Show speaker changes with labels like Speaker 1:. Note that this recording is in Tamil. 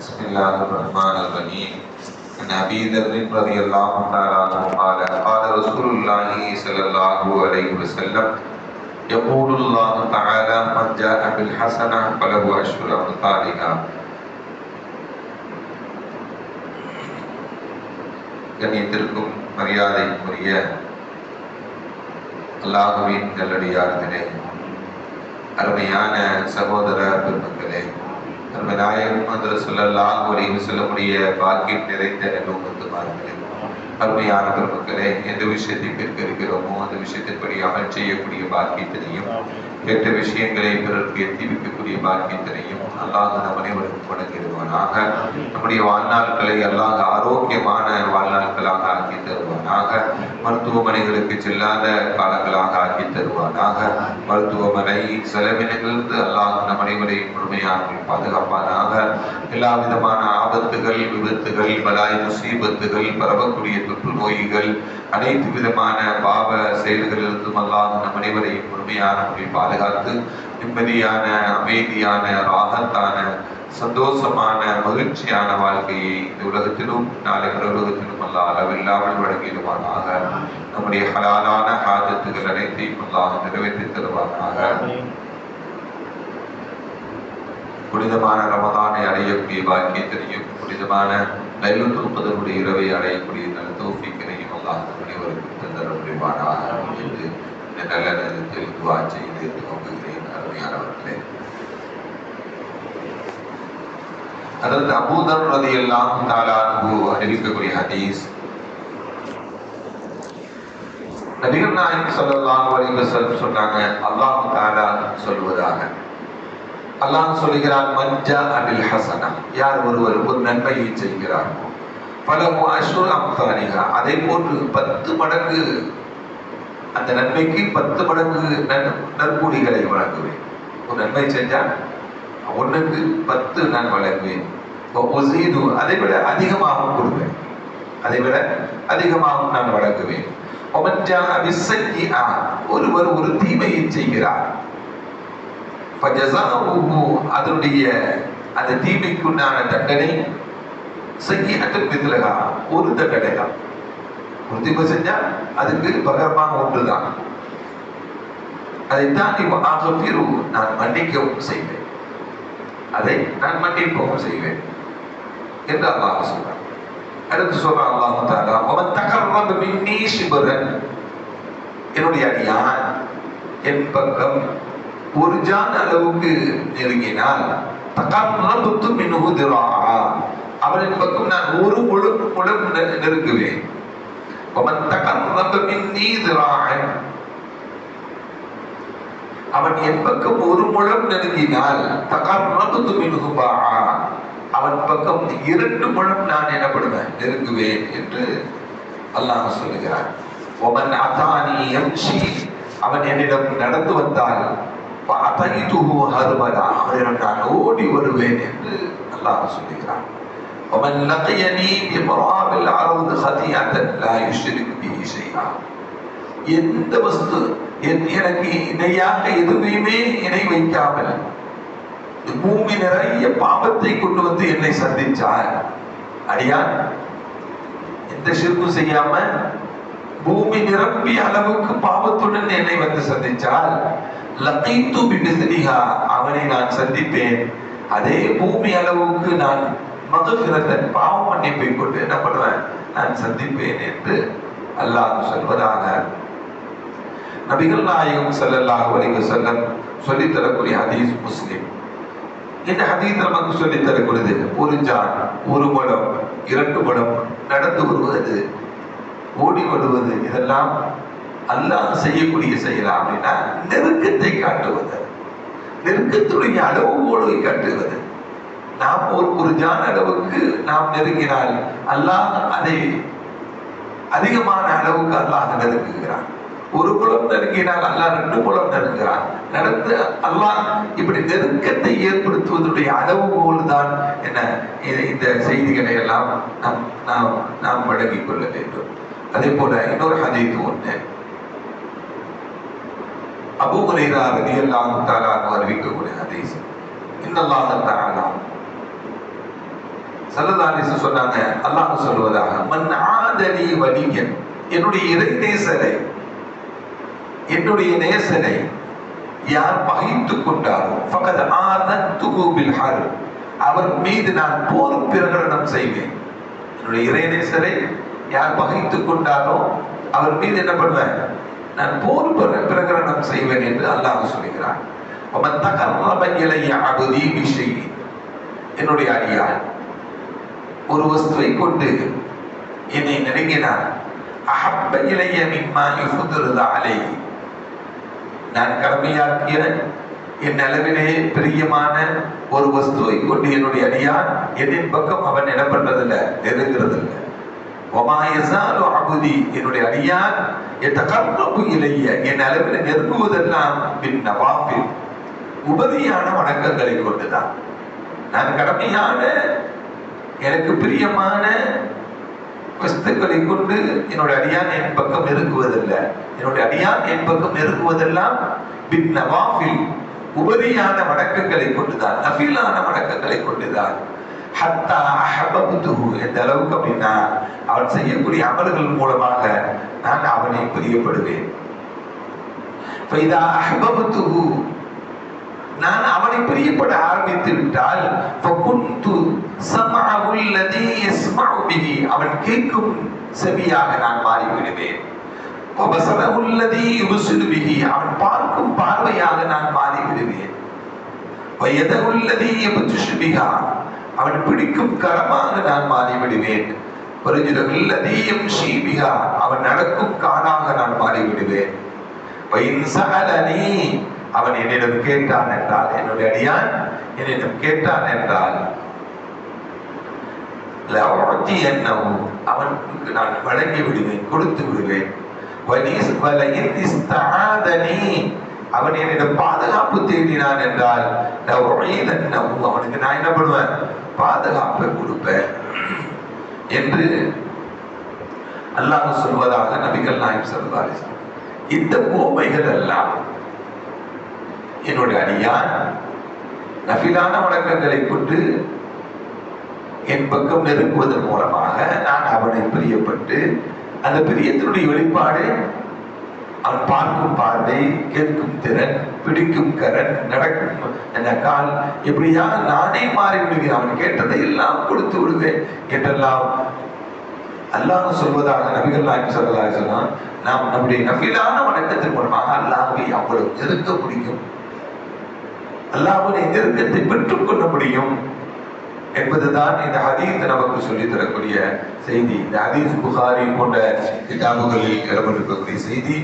Speaker 1: بسم الله الرحمن الرحيم. عن أبي ذر رضي الله تعالى عنه قال قال رسول الله صلى الله عليه وسلم يقول الله تعالى من جاء بالحسنة فله عشر أمثالها. கண்ணியத்திற்கும் மரியாதைக்குரிய அல்லாஹ்வின் நல்லடியார்களே, அருமையான சகோதர பெருமக்களே, அருமை நாயகம் முஹம்மது ஸல்லல்லாஹு அலைஹி வஸல்லமுடைய பாக்கியம் நிறைந்த நலமுத்துமார்களே, அருமையான பெருமக்களே, எந்த விஷயத்தை கேட்க இருக்கிறோமோ அந்த விஷயத்தின்படி அமல் செய்யக்கூடிய பாக்கியத்தினையும் கேட்ட விஷயங்களை பிறருக்கு எத்தி வைக்கக்கூடிய பாக்கியத்தினையும் அல்லாஹ் நம் அனைவருக்கும் வழங்கிடுவானாக. நம்முடைய வாழ்நாட்களை அல்லாஹ் ஆரோக்கியமான வாழ்நாட்களாக ஆக்கி தருவானாக. மருத்துவமனைகளுக்கு செல்லாத காலங்களாக ஆக்கி தருவானாக. மருத்துவமனை செலவினங்களிலிருந்து அல்லாஹ் நம் அனைவரையும் முழுமையாக பாதுகாப்பானாக. எல்லா விதமான ஆபத்துகள், விபத்துகள், பலாய் முசீபத்துகள், பரவக்கூடிய தொற்று நோய்கள், அனைத்து விதமான பாவ செயல்களிலிருந்தும் அல்லாஹ் நம் அனைவரையும் முழுமையான முறையில் பாதுகாத்து நிம்மதியான, அமைதியான, ராகத்தான, சந்தோஷமான, மகிழ்ச்சியான வாழ்க்கையை இந்த உலகத்திலும் நாளை உலகத்திலும் அல்லாஹ் அளவில்லாமல் வழங்கிடுவானாக. நம்முடைய ஹலாலான ஹாஜத்துகள் அனைத்தையும் அல்லாஹ் நிறைவேற்றி தருவானாக. புனிதமான ரமதானை அடையக்கூடிய பாக்கியத்தினையும் புனிதமான லைலத்துல் கத்ருடைய இரவை அடையக்கூடிய நல்ல தௌஃபீக்கினையும் அல்லாஹ் அனைவருக்கும் தந்தர முடிவானாக என்று இந்த நல்ல நேரத்தில் துஆ செய்து துவங்குகிறேன். அருமையானவர்களே, அதற்கு அபூ தர் ரலியல்லாஹு தஆலா அன்ஹு அறிவிக்கக்கூடிய ஹதீஸ், நபிகள் நாயகம் ஸல்லல்லாஹு அலைஹி வஸல்லம் சொன்னாங்க, அல்லாஹ் தஆலா சொல்வதாக, அல்லாஹ் சொல்கிறான், மன் ஜாஅ பில் ஹஸனா, யார் ஒருவர் ஒரு நன்மையை செய்கிறாரோ ஃபலஹு அஷ்ரு அம்சாலிஹா, அதை போன்று 10 மடங்கு, அந்த நன்மைக்கு 10 மடங்கு நற்கூலிகளை வழங்குவேன். ஒரு நன்மை செஞ்சா ஒன்றுக்கு 10 நான் வழங்குவேன். அதை விட அதிகமாகவும் கொடுப்பேன், அதை விட அதிகமாகவும் நான் வழங்குவேன். ஒருவர் ஒரு தீமையை செய்கிறார், அதனுடைய அந்த தீமைக்குண்டான தண்டனை ஒரு தண்டனை தான். ஒரு தீமை செஞ்சா அதுக்கு பகரமாக ஒன்றுதான். அதை தாண்டி நான் மன்னிக்கவும் செய்வேன், அதை நான் மன்னிக்கவும் செய்வேன் என்று அல்லாஹ் சொல்றான். அடுத்து சொல்றான் அல்லாஹ் தஆலா, வமன் தகர்ரப மின்னி ஷிப்ரன், என்னுடைய அடியான் என் பக்கம் ஒரு ஜான் அளவுக்கு நெருங்கினால் தகர்ரபது மின்ஹு திராஆ, அவனின் பக்கம் நான் ஒரு முழம் நெருங்குவேன். வமன் தகர்ரப மின்னி திராஅன், அவன் என் பக்கம் ஒரு முழம் நெருங்கினால் தகர்ரபது மின்ஹு பாஆ, அவன் பக்கம் 2 முழம் நான் எனப்படுவேன், நெருங்குவேன் என்று அல்லாஹ் சொல்லுகிறான். வமன் அதானி யம்ஷி, அவன் என்னிடம் நடந்து வந்தால் ஃபஅதைதுஹு ஹர்பலா, அவனிடம் நான் ஓடி வருவேன் என்று அல்லாஹ் சொல்லுகிறான். வமன் லகியனி பிமராபில் அர்ض ஹதியத்தன் லா யுஷ்ரிகு பிஹி ஷைஆ, எந்த வஸ்து எனக்கு இணையாக எதுவுமே இணை வைக்காமல் பூமி நிறைய பாவத்தை கொண்டு வந்து என்னை சந்திச்சார், அடியான் எந்த ஷிர்க்கும் செய்யாம பூமி நிரம்பிய அளவுக்கு பாவத்துடன் என்னை வந்து சந்திச்சால் லகீது பிமிஸ்லிஹா, அவனை நான் சந்திப்பேன், அதே பூமி அளவுக்கு நான் மக்ஃபிரத்தன், பாவ மன்னிப்பை கொண்டு என்ன பண்ணுவேன், நான் சந்திப்பேன் என்று அல்லாஹ் சொல்வதாக நபிகள் நாயகம் ஸல்லல்லாஹு அலைஹி வஸல்லம் சொல்லித் தரக்கூடிய ஹதீஸ் முஸ்லிம். இந்த ஹதீஸ் நமக்கு சொல்லித் தரக்கூடியது, ஒரு ஜான், ஒரு முழம், 2 முழம் நடந்து வருவது, ஓடி வருவது, இதெல்லாம் அல்லாஹ் செய்யக்கூடிய செயலா அப்படின்னா நெருக்கத்தை காட்டுவது, நெருக்கத்துடைய அளவுகோலை காட்டுவது. நாம் ஒரு ஜான் அளவுக்கு நாம் நெருங்கினால் அல்லாஹ் அதை அதிகமான அளவுக்கு அல்லாஹ் நெருங்குகிறான். ஒரு குலம் நெருங்கினால் அல்லாஹ் 2 குலம் நெருங்குகிறான். நடந்து அல்லாஹ் இப்படி நெருக்கத்தை ஏற்படுத்துவதனுடைய அளவுகோல் தான் என்ன, இந்த செய்திகளை எல்லாம் நாம் வழங்கிக் கொள்ள வேண்டும். அதே போல இன்னொரு ஹதீஸ் ஒன்று, அபூ ஹுரைரா ரலியல்லாஹு தஆலா அறிவிக்கக்கூடிய ஹதீஸ், இன்னல்லாஹ தஆலா ஸல்லல்லாஹு அலைஹி வஸல்லம் சொன்னாங்க, அல்லாஹ் சொல்வதாக, மன் ஆதலி வலியன், என்னுடைய இறை நேசரை, என்னுடைய நேசனை யார் பகைத்துக் கொண்டாரோ ஃபகத் ஆதன்துஹு பில் ஹர்ப், அவர் மீது நான் போர் பிரகடனம் செய்வேன். என்னுடைய இறை நேசரை யார் பகைத்துக் கொண்டாரோ அவர் மீது என்ன பண்ணுவேன், நான் போர் பிரகடனம் செய்வேன் என்று அல்லாஹ் சொல்கிறார். வமன் தகர்ரப இலைய அப்தி பிஷைஇன், என்னுடைய அடியார் ஒரு வஸ்துவை கொண்டு என்னை நெருங்கினார், அஹப்ப இலைய மிம்மா யுஃதிருது அலைஹி, நான் கடமையாக்கிய என் அளவிலே பிரியமான ஒரு வஸ்துவை கொண்டு என்னுடைய அடியார் என்னின் பக்கம் அவன் என்ன பண்றதில்லை, நெருங்கிறதில்லை. வமா யஸாலு அப்தி, என்னுடைய அடியார் யதகர்ரபு இலைய, என் அளவில் நெருங்குவதெல்லாம் பின் நவாஃபில், உபரியான வணக்கங்களை கொண்டுதான். நான் கடமையான எனக்கு பிரியமான வஸ்துக்களை கொண்டு என்னுடைய அடியான் என் பக்கம் நெருங்குவதில்லை. என்னுடைய அடியான் என் பக்கம் நெருங்குவதெல்லாம் பின் நவாஃபில், உபரியான வணக்கங்களை கொண்டுதான், நஃபிலான வணக்கங்களை கொண்டுதான். ஹத்தா அஹபப்துஹு, எந்த அளவுக்கு அப்படின்னா அவன் செய்யக்கூடிய அமல்கள் மூலமாக நான் அவனை பிரியப்படுவேன். ஃபைதா அஹபப்துஹு, நான் அவனை பிரியப்பட ஆரம்பித்து விட்டால் ஃபகுன்து ஸமஅஹு அல்லதி யஸ்மஉ பிஹி, அவன் கேட்கும் செவியாக நான் மாறிவிடுவேன். வபஸரஹு அல்லதி யுப்ஸிரு பிஹி, அவன் பார்க்கும் பார்வையாக நான் மாறிவிடுவேன். வயதஹு அல்லதி யப்துஷு பிஹா, அவன் பிடிக்கும் கரமாக நான் மாறிவிடுவேன். வரிஜுலஹு அல்லதி யம்ஷி பிஹா, அவன் நடக்கும் காலாக நான் மாறிவிடுவேன். வஇன் ஸஅலனி, அவன் என்னிடம் கேட்டான் என்றால், என்னுடைய அடியான் என்னிடம் கேட்டான் என்றால், அவனுக்கு நான் வழங்கி விடுவேன், கொடுத்து விடுவேன். அவன் என்னிடம் பாதுகாப்பு தேடினான் என்றால் அவனுக்கு நான் என்ன பண்ணுவேன், பாதுகாப்பை கொடுப்பேன் என்று அல்லாஹ் சொல்வதாக நபிகள் நாயகம் ஸல்லல்லாஹு அலைஹி வஸல்லம். இந்த உவமைகள் எல்லாம் என்னுடைய அடியான் நஃபிலான வணக்கங்களை கொண்டு என் பக்கம் நெருங்குவதன் மூலமாக நான் அவனை பிரியப்பட்டு, அந்த பிரியத்தினுடைய வெளிப்பாடு அவன் பார்க்கும் பார்வை, கேட்கும் திறன், பிடிக்கும் கரண், நடக்கும் என்ற கால், எப்படியா நானே மாறி விடுவேன், அவன் கேட்டதை எல்லாம் கொடுத்து விடுவேன் என்றெல்லாம் அல்லாஹ் சொல்வதாக நபிகள் நாயகம் ஸல்லல்லாஹு அலைஹி வஸல்லம். நாம் நம்முடைய நஃபிலான வணக்கத்தின் மூலமாக அல்லாஹ்வை அவ்வளவு நெருங்க முடியும், அல்லாஹ்வுடைய நெருக்கத்தை பெற்றுக் கொள்ள முடியும் என்பதுதான் இந்த ஹதீஸ் நமக்கு சொல்லித் தரக்கூடிய செய்தி. இந்த ஹதீஸ் புகாரி போன்ற கிதாபுகளில் இடம்பெற்றிருக்கக்கூடிய செய்தி.